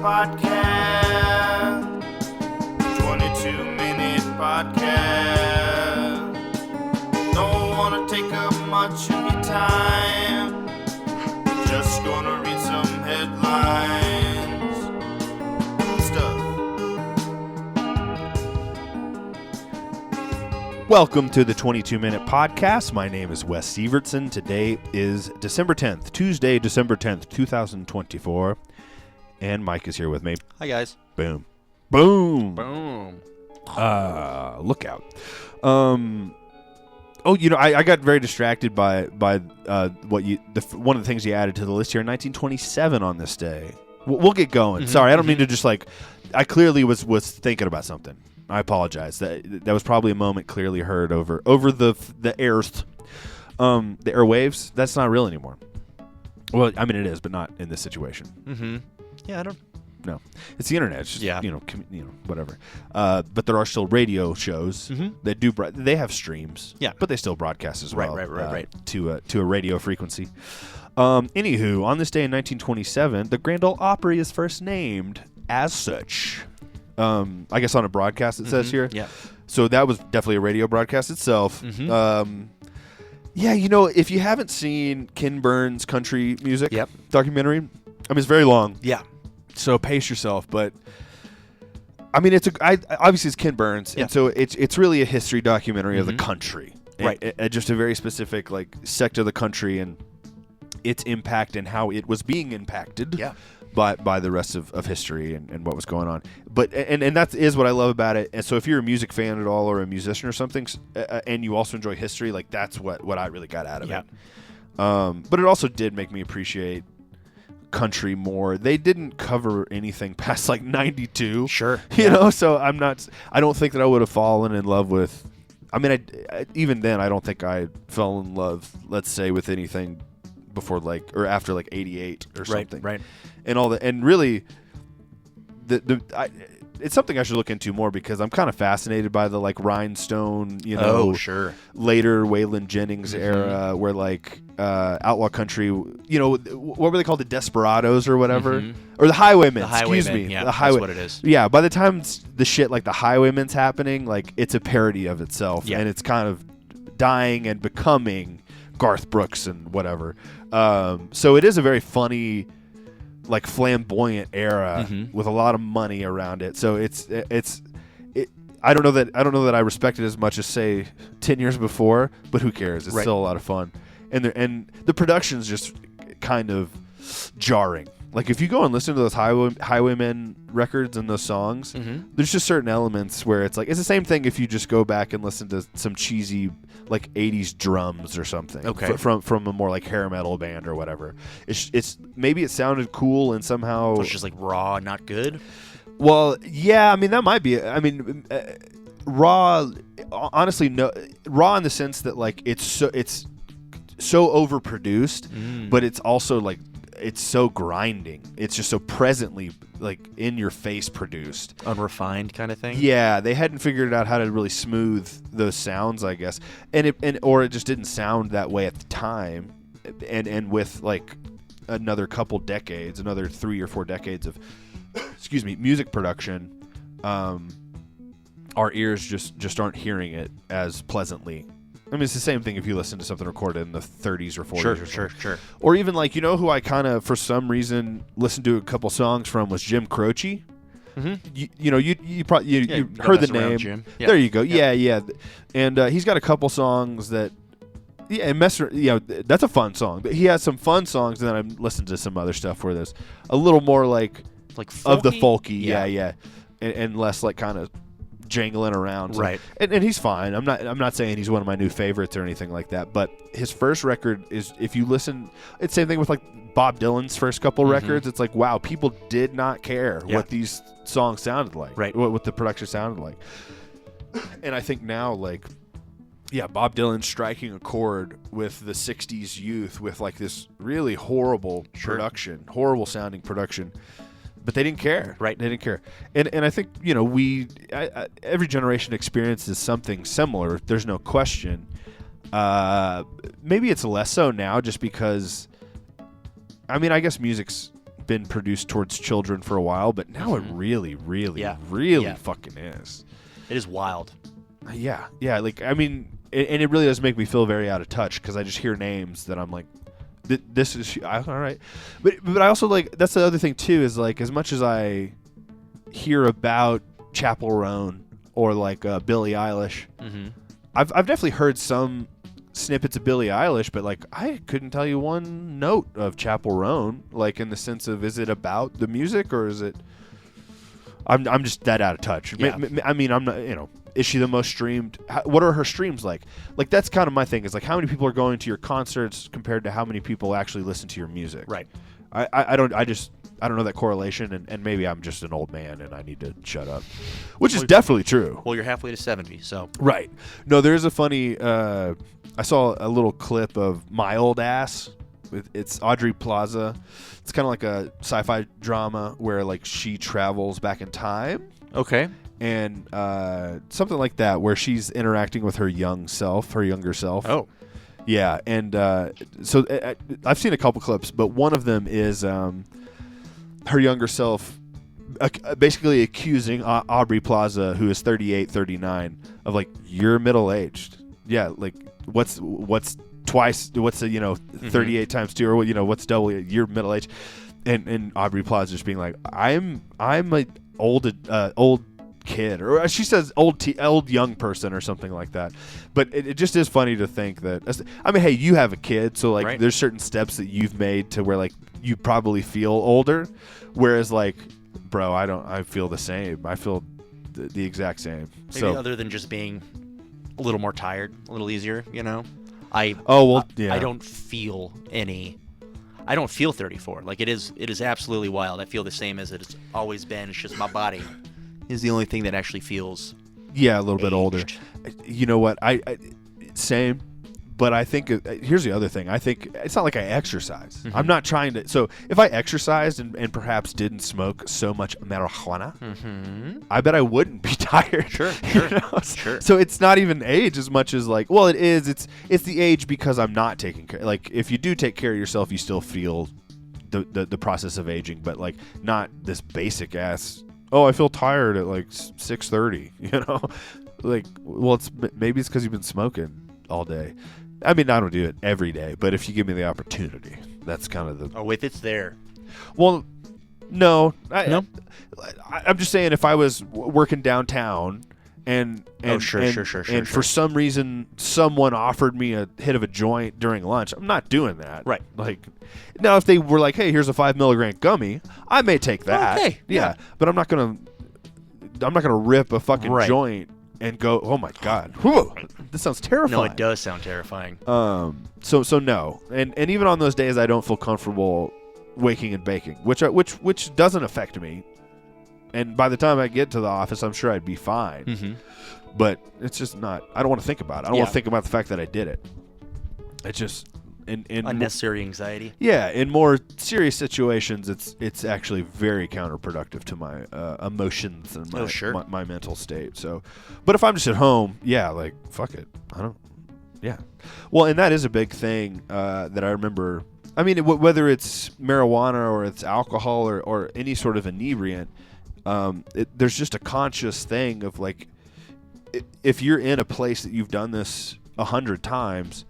Podcast. 22-minute podcast. Don't want to take up much of your time. Just gonna read some headlines. Stuff. Welcome to the 22-Minute Podcast. My name is Wes Sievertson. Today is December 10th, Tuesday, December 10th, 2024. And Mike is here with me. Hi, guys. Boom. Boom. Boom. Look out. I got very distracted by one of the things you added to the list here, 1927 on this day. We'll get going. Mm-hmm. Sorry, I don't mean to I clearly was thinking about something. I apologize. That was probably a moment clearly heard over the earth, the airwaves. That's not real anymore. Well, I mean it is, but not in this situation. Mm-hmm. Yeah, I don't. No, it's the internet. It's just, Yeah. Whatever. But there are still radio shows that do. They have streams. Yeah. but they still broadcast as well. Right. To a radio frequency. Anywho, on this day in 1927, the Grand Ole Opry is first named as such. I guess on a broadcast it says here. Yeah. So that was definitely a radio broadcast itself. Mhm. If you haven't seen Ken Burns' country music documentary, I mean, it's very long. Yeah. So pace yourself, but I mean, obviously it's Ken Burns, and so it's really a history documentary of the country, Right. And just a very specific sect of the country and its impact and how it was being impacted. Yeah. By the rest of history and what was going on. But and that is what I love about it. And so if you're a music fan at all or a musician or something, and you also enjoy history, that's what I really got out of it. But it also did make me appreciate country more. They didn't cover anything past 92. Sure. You know, so I don't think that I would have fallen in love with, I mean, even then, I don't think I fell in love, let's say, with anything before or after 88 or something. Right. And all that, and really, it's something I should look into more because I'm kind of fascinated by the rhinestone, Sure. later Waylon Jennings era, where outlaw country, what were they called, the Desperados or whatever, or the Highwaymen? Excuse me, yeah, the Highway. that's what it is. Yeah, by the time the shit like the Highwaymen's happening, it's a parody of itself, and it's kind of dying and becoming Garth Brooks and whatever. So it is a very funny, flamboyant era with a lot of money around it. So it's I don't know that I respect it as much as say 10 years before, but who cares? It's still a lot of fun, and the production's just kind of jarring. If you go and listen to those Highwaymen records and those songs, there's just certain elements where it's the same thing if you just go back and listen to some cheesy 80s drums or something from a more hair metal band or whatever. It's maybe it sounded cool and somehow So it's just raw, not good. Well, yeah, I mean that might be. I mean, raw. Honestly, no, raw in the sense that it's so overproduced, but it's also it's so grinding. It's just so presently in your face produced, Unrefined kind of thing. Yeah, they hadn't figured out how to really smooth those sounds, I guess, or it just didn't sound that way at the time, and with another couple decades, another 3 or 4 decades of music production, our ears just aren't hearing it as pleasantly. I mean, it's the same thing if you listen to something recorded in the 30s or 40s. Sure. Or even who I kind of, for some reason, listened to a couple songs from was Jim Croce. You probably heard the name. Jim. Yeah. There you go. Yeah. And he's got a couple songs that, that's a fun song. But he has some fun songs, and then I listened to some other stuff where there's a little more folky? of the folky, yeah. And less kind of jangling around, right? And he's fine. I'm not saying he's one of my new favorites or anything like that. But his first record is, if you listen, it's the same thing with Bob Dylan's first couple records. It's wow, people did not care what these songs sounded like, right? What the production sounded like. And I think now, Bob Dylan striking a chord with the '60s youth with this really horrible production, horrible sounding production. But they didn't care. Right. They didn't care. And I think, every generation experiences something similar. There's no question. Maybe it's less so now just because, I mean, I guess music's been produced towards children for a while, but now it really, really, really fucking is. It is wild. Yeah. Like, I mean, and it really does make me feel very out of touch because I just hear names that I'm like, this is all right. But I also like, that's the other thing too, is like, as much as I hear about Chappell Roan or like Billie Eilish, I've definitely heard some snippets of Billie Eilish, but like I couldn't tell you one note of Chappell Roan, like in the sense of, is it about the music or is it? I'm just that out of touch. Yeah. I mean, I'm not, is she the most streamed? What are her streams like? Like, that's kind of my thing, is like, how many people are going to your concerts compared to how many people actually listen to your music? Right. I don't know that correlation, and maybe I'm just an old man and I need to shut up, which is definitely true. Well, you're halfway to 70, so. Right. No, there is a funny, I saw a little clip of My Old Ass. It's Audrey Plaza. It's kind of like a sci-fi drama where like she travels back in time. Okay. And something like that, where she's interacting with her younger self. Oh. Yeah, and so I've seen a couple clips, but one of them is her younger self basically accusing Aubrey Plaza, who is 38, 39, of like, you're middle-aged. Yeah, like what's twice? What's 38 times 2, or what's double? You're middle-aged, and Aubrey Plaza just being like, I'm a old kid, or she says old young person or something like that. But it just is funny to think that, I mean, hey, you have a kid, so like right. There's certain steps that you've made to where like you probably feel older, whereas like, bro, I feel the same. I feel the exact same. Maybe so other than just being a little more tired, a little easier, I don't feel 34. Like, it is absolutely wild. I feel the same as it's always been. It's just my body is the only thing that actually feels a little bit older. You know what? I same, but I think here's the other thing. I think it's not like I exercise. Mm-hmm. I'm not trying to. So if I exercised and perhaps didn't smoke so much marijuana, I bet I wouldn't be tired. Sure. Sure. So it's not even age as much as like, well, it is. It's the age because I'm not taking care. Like, if you do take care of yourself, you still feel the process of aging, but like not this basic ass. Oh, I feel tired at like 6:30. Like, well, maybe it's because you've been smoking all day. I mean, I don't do it every day, but if you give me the opportunity, that's kind of the. Oh, if it's there. Well, no. No? I'm just saying, if I was working downtown and for some reason someone offered me a hit of a joint during lunch, I'm not doing that. Right. Like, now if they were like, hey, here's a 5 milligram gummy, I may take that. Okay. Yeah. But I'm not gonna rip a fucking Right. joint and go, oh my god, whew, this sounds terrifying. No, it does sound terrifying. So no, and even on those days, I don't feel comfortable waking and baking, which doesn't affect me. And by the time I get to the office, I'm sure I'd be fine. Mm-hmm. But it's just not. I don't want to think about it. I don't want to think about the fact that I did it. It's just in unnecessary anxiety. Yeah, in more serious situations, it's actually very counterproductive to my emotions and my mental state. So, but if I'm just at home, yeah, like fuck it, I don't. Yeah, well, and that is a big thing that I remember. I mean, whether it's marijuana or it's alcohol or any sort of inebriant, there's just a conscious thing of like, if you're in a place that you've done this 100 times,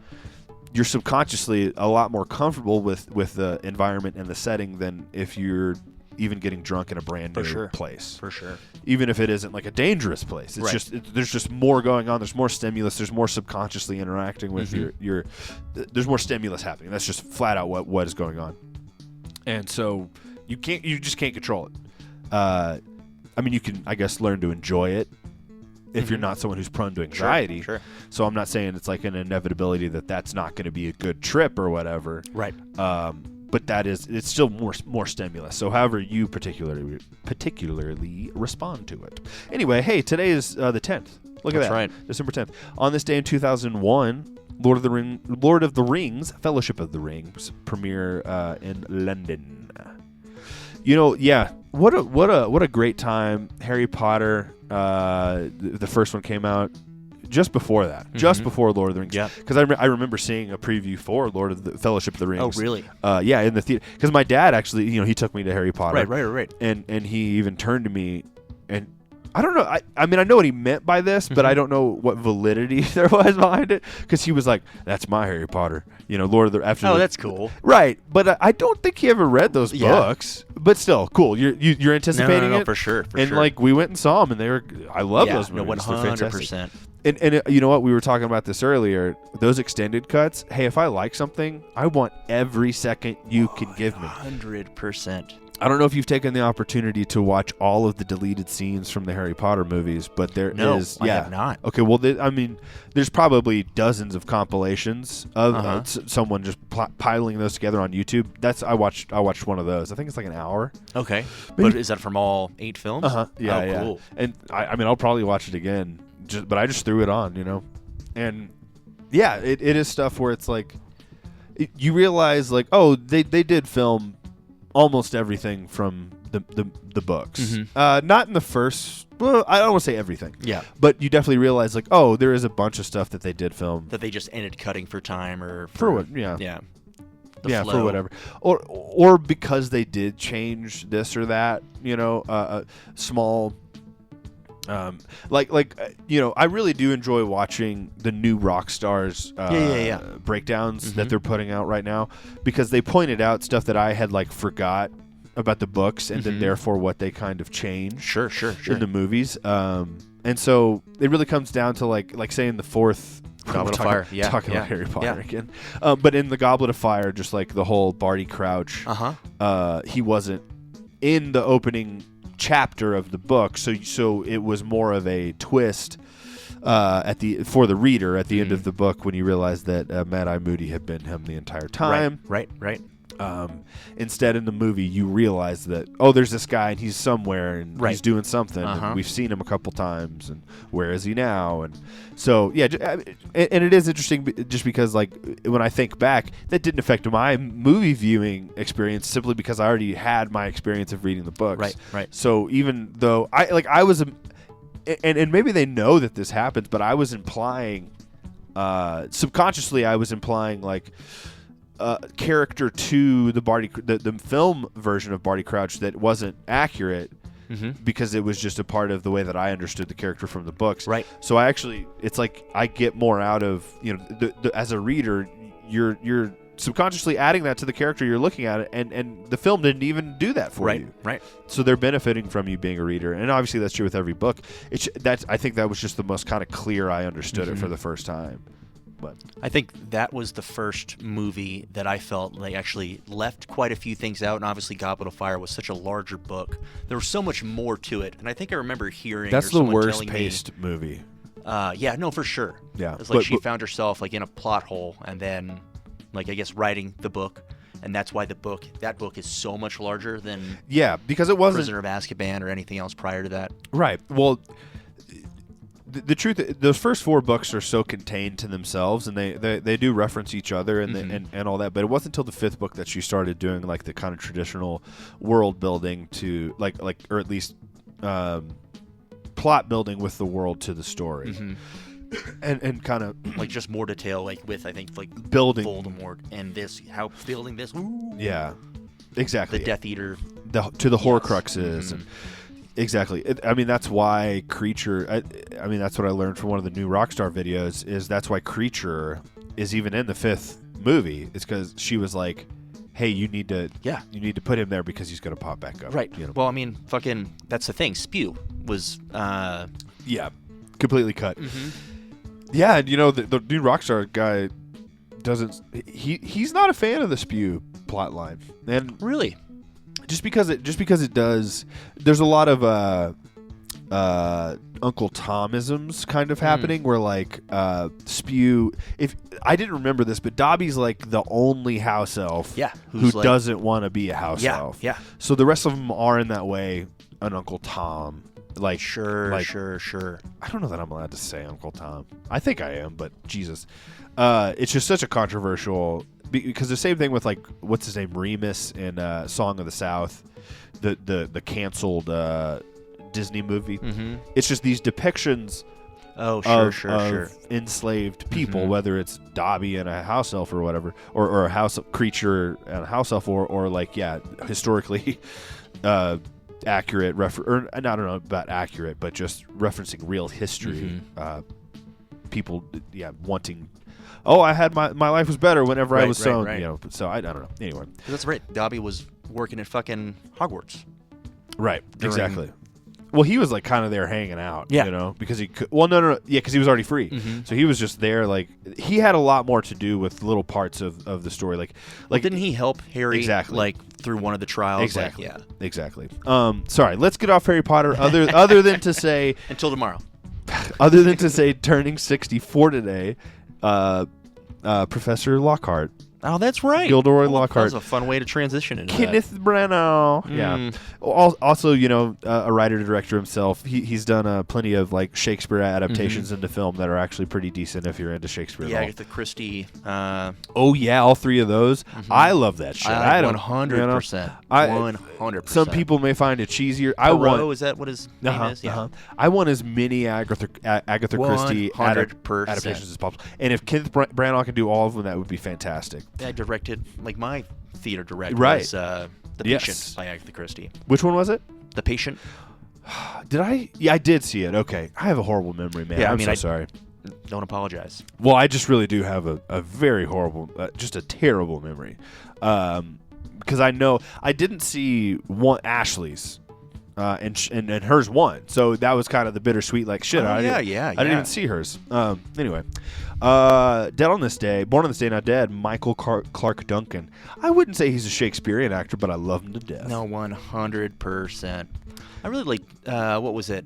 you're subconsciously a lot more comfortable with the environment and the setting than if you're even getting drunk in a brand new place. For sure. Even if it isn't like a dangerous place. It's just there's just more going on. There's more stimulus. There's more subconsciously interacting with your there's more stimulus happening. That's just flat out what is going on. And so you just can't control it. I mean, you can, I guess, learn to enjoy it if you're not someone who's prone to anxiety. Sure. So I'm not saying it's like an inevitability that's not going to be a good trip or whatever. Right. But it's still more stimulus. So however you particularly respond to it. Anyway, hey, today is the 10th. Look at that. That's right. December 10th. On this day in 2001, Lord of the Rings, Fellowship of the Rings premiere in London. What a great time. Harry Potter, the first one came out just before that, just before Lord of the Rings. Yeah. Because I remember seeing a preview for Lord of the Fellowship of the Rings. Oh, really? Yeah, in the theater. Because my dad actually, he took me to Harry Potter. Right. And he even turned to me, and I don't know. I mean, I know what he meant by this, but I don't know what validity there was behind it. Because he was like, "That's my Harry Potter." Lord of the after. Oh, that's cool. Right, but I don't think he ever read those books. But still, cool. You're anticipating No, it for sure. and like we went and saw them, and they were. I love those movies. 100%. And you know what? We were talking about this earlier. Those extended cuts. Hey, if I like something, I want every second you can give me. 100%. I don't know if you've taken the opportunity to watch all of the deleted scenes from the Harry Potter movies, but there is. I have not. Okay, well, there's probably dozens of compilations of someone just piling those together on YouTube. I watched one of those. I think it's like an hour. Okay, but is that from all 8 films? Yeah, oh, yeah. Cool. And I'll probably watch it again. But I just threw it on, and yeah, it is stuff where it's like you realize like, oh, they did film almost everything from the books. Not in the first. Well, I don't want to say everything. Yeah. But you definitely realize like, oh, there is a bunch of stuff that they did film that they just ended cutting for time or for what? Yeah. Yeah. For whatever, or because they did change this or that. Small. I really do enjoy watching the new Rockstars breakdowns that they're putting out right now, because they pointed out stuff that I had like forgot about the books, and then therefore what they kind of changed sure in the movies. And so it really comes down to like saying the fourth Goblet of Fire. Yeah. Talking about Harry Potter again. But in the Goblet of Fire, just like the whole Barty Crouch, he wasn't in the opening chapter of the book, so it was more of a twist for the reader at the end of the book, when you realize that Mad-Eye Moody had been him the entire time. Right. Instead, in the movie, you realize that, there's this guy and he's somewhere and he's doing something. And we've seen him a couple times, and where is he now? And so, yeah, and it is interesting just because, like, when I think back, that didn't affect my movie viewing experience simply because I already had my experience of reading the books. Right. So even though I was, and maybe they know that this happens, but I was implying, subconsciously, I was implying like. Character to the film version of Barty Crouch that wasn't accurate, because it was just a part of the way that I understood the character from the books. Right. So it's like I get more out of as a reader, you're subconsciously adding that to the character you're looking at, and the film didn't even do that for you. Right. So they're benefiting from you being a reader, and obviously that's true with every book. I think that was just the most kind of clear I understood it for the first time. But I think that was the first movie that I felt like actually left quite a few things out, and obviously Goblet of Fire was such a larger book. There was so much more to it, and I think I remember hearing that's the worst paced movie. Yeah, no, for sure. Yeah, it's like she found herself like in a plot hole, and then, like, I guess writing the book, and that's why that book is so much larger than because it wasn't Prisoner of Azkaban or anything else prior to that. Right. Well. The truth, those first 4 books are so contained to themselves, and they do reference each other and all that. But it wasn't until the 5th book that she started doing like the kind of traditional world building to like or at least plot building with the world to the story, and kind of like just more detail, like with I think like building Voldemort and building this. Ooh, yeah, exactly. The Death Eater to the Horcruxes and. Exactly. I mean, that's why Creature... I mean, that's what I learned from one of the new Rockstar videos, is that's why Creature is even in the 5th movie. It's because she was like, hey, you need to put him there because he's going to pop back up. Right. Well, I mean, fucking... That's the thing. Spew was... completely cut. Yeah, and the new Rockstar guy doesn't... He's not a fan of the Spew plotline. And really? Just because it does, there's a lot of Uncle Tomisms kind of happening where like Spew. If I didn't remember this, but Dobby's like the only house elf who doesn't want to be a house elf. Yeah. So the rest of them are in that way an Uncle Tom. Like sure. I don't know that I'm allowed to say Uncle Tom. I think I am, but Jesus, it's just such a controversial. Because the same thing with like what's his name, Remus in Song of the South, the canceled Disney movie. It's just these depictions Oh, of enslaved people, whether it's Dobby and a house elf or whatever, or a house creature and a house elf, or like historically accurate or I don't know about accurate, but just referencing real history. People wanting, I had my life was better whenever I was sown. Right. So I don't know. Anyway, that's right. Dobby was working at fucking Hogwarts. Right. Exactly. Well, he was like kind of there hanging out, Yeah. because he could. Well, no, because he was already free, so he was just there. Like he had a lot more to do with little parts of the story. Like didn't he help Harry like through one of the trials? Exactly. Like, Exactly. Sorry. Let's get off Harry Potter. Other than to say, until tomorrow. Other than to say, turning 64 today, Professor Lockhart. Oh, that's right. Gilderoy Lockhart. That was a fun way to transition into Kenneth Branagh. Yeah. Also, a writer-director himself. He's done plenty of like Shakespeare adaptations into film that are actually pretty decent if you're into Shakespeare. Yeah, Agatha Christie. Oh yeah, all three of those. I love that shit. I don't 100%. 100%. Some people may find it cheesier. Is that what his name is? Yeah. I want as many Agatha Christie 100%. adaptations as possible. And if Kenneth Branagh can do all of them, that would be fantastic. I directed, like my theater director was The Patient by Agatha Christie. Which one was it? The Patient. Did I? Yeah, I did see it. Okay. I have a horrible memory, man. Yeah, I'm so sorry. Don't apologize. Well, I just really do have a very horrible, just a terrible memory. Because I know I didn't see Ashley's. And hers won, so that was kind of the bittersweet. Like shit, I didn't even see hers. Anyway, Dead on this day, born on this day, not dead. Michael Clark Duncan. I wouldn't say he's a Shakespearean actor, but I love him to death. No, 100%. I really like. What was it?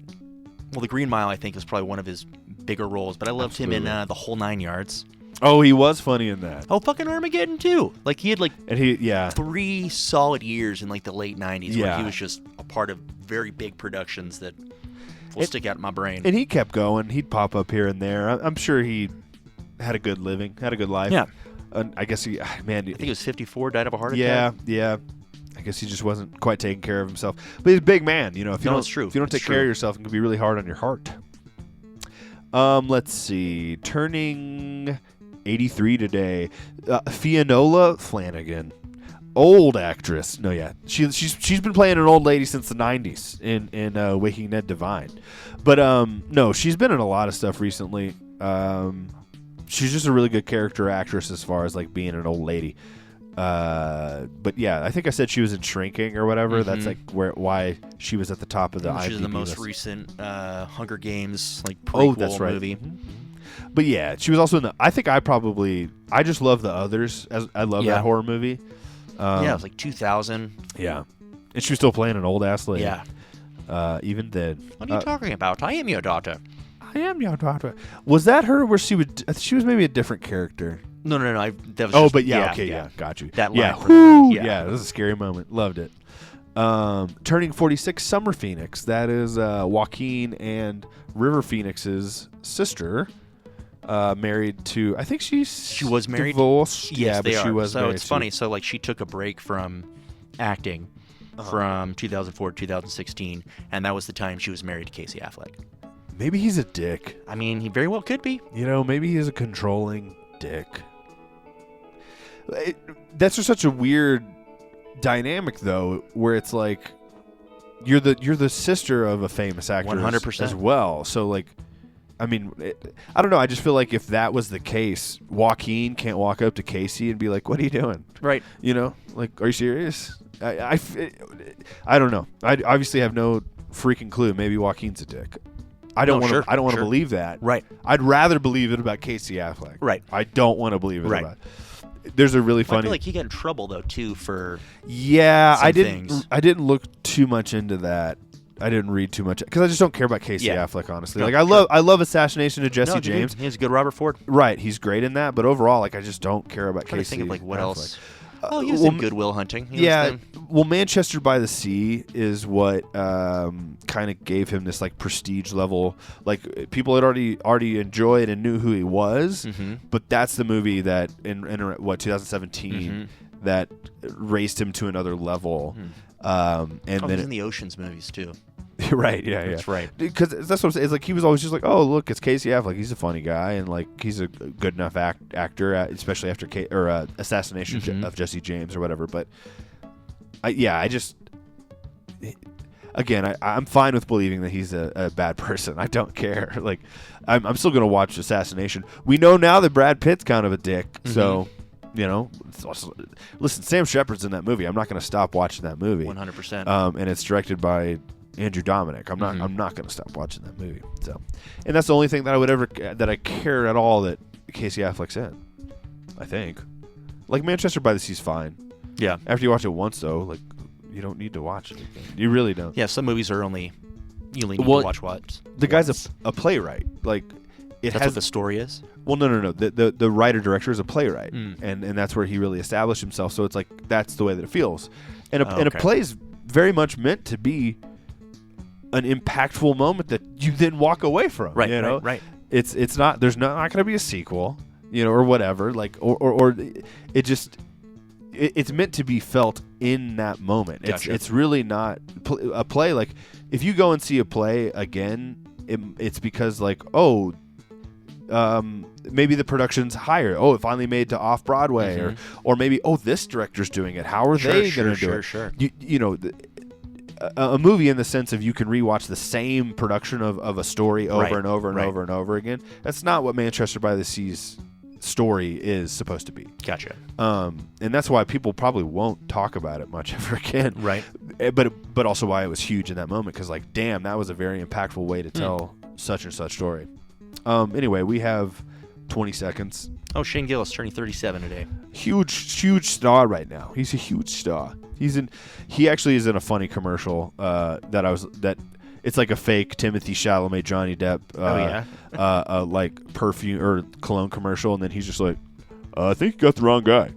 Well, The Green Mile, I think, is probably one of his bigger roles, but I loved him in The Whole Nine Yards. Oh, he was funny in that. Oh, fucking Armageddon too. Like he had 3 solid years in like the late 90s where he was just a part of very big productions that will stick out in my brain. And he kept going. He'd pop up here and there. I'm sure he had a good living, had a good life. Yeah. I guess I think he was 54, died of a heart attack. Yeah. I guess he just wasn't quite taking care of himself. But he's a big man, If you don't take care of yourself, it can be really hard on your heart. Let's see. Turning 83 today. Fiona Flanagan. Old actress. No, yeah. She's been playing an old lady since the 90s in Waking Ned Divine. But no, she's been in a lot of stuff recently. She's just a really good character actress as far as like being an old lady. But yeah, I think I said she was in Shrinking or whatever. That's like why she was at the top of the IMDb She's in the most recent Hunger Games like prequel movie. But yeah, she was also in I just love The Others. I love that horror movie. It was like 2000. Yeah. And she was still playing an old ass lady. Yeah. Even then. What are you talking about? I am your daughter. I am your daughter. Was that her where she was maybe a different character? No. That was got you. That line. Yeah, it was a scary moment. Loved it. Turning 46, Summer Phoenix. That is Joaquin and River Phoenix's sister. Married to, I think she was married. Divorced. Yes, but she was. So it's funny. So like she took a break from acting from 2004 to 2016, and that was the time she was married to Casey Affleck. Maybe he's a dick. I mean, he very well could be. Maybe he's a controlling dick. That's just such a weird dynamic, though, where it's like you're the sister of a famous actor 100% as well. So like, I mean, I don't know. I just feel like if that was the case, Joaquin can't walk up to Casey and be like, "What are you doing?" Right. Like, are you serious? I don't know. I obviously have no freaking clue. Maybe Joaquin's a dick. I don't want to believe that. Right. I'd rather believe it about Casey Affleck. Right. I don't want to believe it about. There's a really funny. I feel like he got in trouble though too for. Yeah, I didn't look too much into that. I didn't read too much because I just don't care about Casey Affleck, honestly. No, like I love Assassination of Jesse James. He's a good Robert Ford. Right, he's great in that, but overall, like I just don't care about Casey. Think of like what Affleck. else. He was in Good Will Hunting. Well, Manchester by the Sea is what kind of gave him this like prestige level. Like people had already enjoyed and knew who he was, but that's the movie that in 2017 that raised him to another level. And then he's in the Ocean's movies too. Right, yeah. That's right. Because that's what I'm saying. It's like he was always just like, oh, look, it's Casey Affleck. He's a funny guy, and like he's a good enough actor, especially after Assassination of Jesse James or whatever. But I just again, I'm fine with believing that he's a bad person. I don't care. Like I'm still gonna watch Assassination. We know now that Brad Pitt's kind of a dick, so. You know, listen, Sam Shepard's in that movie. I'm not going to stop watching that movie. 100%. And it's directed by Andrew Dominic. I'm not going to stop watching that movie. So, and that's the only thing that I care at all that Casey Affleck's in. I think, like Manchester by the Sea's fine. Yeah. After you watch it once, though, like you don't need to watch it again. You really don't. Yeah. Some movies are only you only need to watch once. The guy's a playwright. Like that's what the story is. Well, no. The writer-director is a playwright, and that's where he really established himself. So it's like that's the way that it feels. And a play is very much meant to be an impactful moment that you then walk away from. Right, you know? right. It's not. There's not going to be a sequel, you know, or whatever. Like or it just it's meant to be felt in that moment. Gotcha. It's really not a play. Like if you go and see a play again, it's because like maybe the production's higher. Oh, it finally made to off-Broadway, or maybe this director's doing it. How are they going to do it? Sure. You know, a movie in the sense of you can rewatch the same production of a story over and over and over and over again. That's not what Manchester by the Sea's story is supposed to be. Gotcha. And that's why people probably won't talk about it much ever again. Right. But also why it was huge in that moment, because like, damn, that was a very impactful way to tell such and such story. Anyway, we have 20 seconds. Oh, Shane Gillis turning 37 today. Huge star right now. He's a huge star. He actually is in a funny commercial that it's like a fake Timothée Chalamet, Johnny Depp like perfume or cologne commercial, and then he's just like, I think you got the wrong guy.